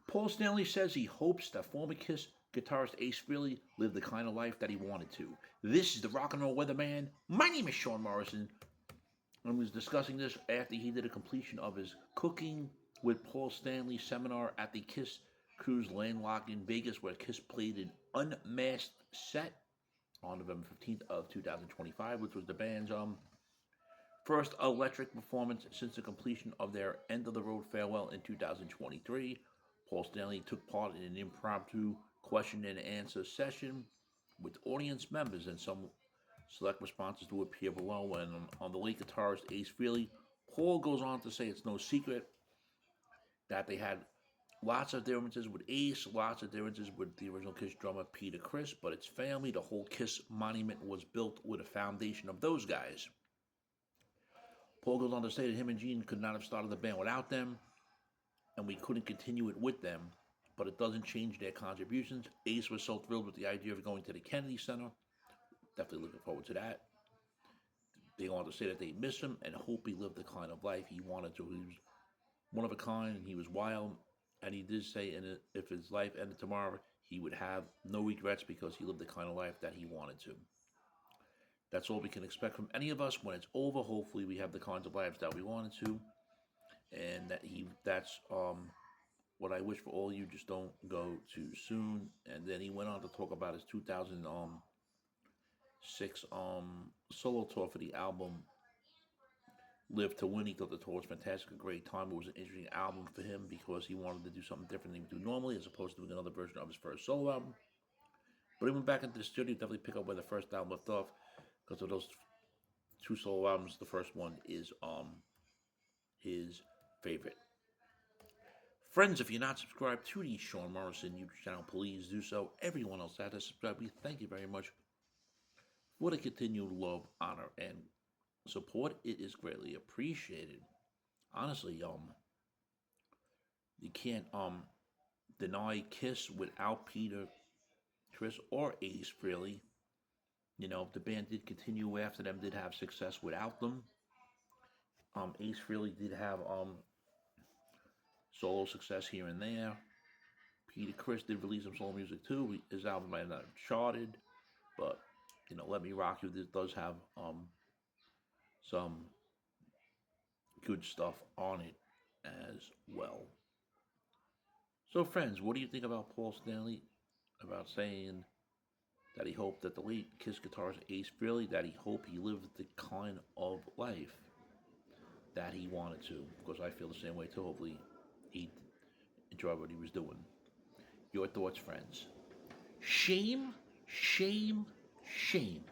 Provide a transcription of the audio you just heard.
Paul Stanley says he hopes that former Kiss guitarist Ace Frehley lived the kind of life that he wanted to. This is the Rock and Roll Weatherman. My name is Sean Morrison. I was discussing this after he did a completion of his Cooking with Paul Stanley seminar at the Kiss KRUISE LANDLOCKED in Vegas, where Kiss played an unmasked set on November 15th of 2025, which was the band's first electric performance since the completion of their end-of-the-road farewell in 2023. Paul Stanley took part in an impromptu question and answer session with audience members, and some select responses do appear below. And on the late guitarist Ace Frehley, Paul goes on to say it's no secret that they had lots of differences with Ace, lots of differences with the original Kiss drummer Peter Criss, but it's family. The whole Kiss monument was built with a foundation of those guys. Paul goes on to say that him and Gene could not have started the band without them, and we couldn't continue it with them, but it doesn't change their contributions. Ace was so thrilled with the idea of going to the Kennedy Center. Definitely looking forward to that. They go on to say that they miss him and hope he lived the kind of life he wanted to. He was one of a kind, and he was wild, and he did say if his life ended tomorrow, he would have no regrets because he lived the kind of life that he wanted to. That's all we can expect from any of us when it's over. Hopefully we have the kinds of lives that we wanted to, and that's what I wish for all of you. Just don't go too soon. And then he went on to talk about his 2006 solo tour for the album Live to Win. He thought the tour was fantastic, a great time. It was an interesting album for him because he wanted to do something different than he would do normally, as opposed to doing another version of his first solo album. But he went back into the studio, definitely pick up where the first album left off, because of those two solo albums. The first one is his favorite. Friends, if you're not subscribed to the Sean Morrison YouTube channel, please do so. Everyone else that has subscribed, we thank you very much for the continued love, honor, and support. It is greatly appreciated. Honestly, you can't deny Kiss without Peter Criss or Ace Frehley. You know, the band did continue after them, did have success without them. Ace Frehley did have solo success here and there. Peter Criss did release some solo music too. His album might not have charted, but Let Me Rock You, this does have some good stuff on it as well. So, friends, what do you think about Paul Stanley about saying that he hoped that the late Kiss guitarist Ace Frehley, that he hoped he lived the kind of life that he wanted to? Of course, I feel the same way too. Hopefully, he enjoyed what he was doing. Your thoughts, friends? Shame, shame, shame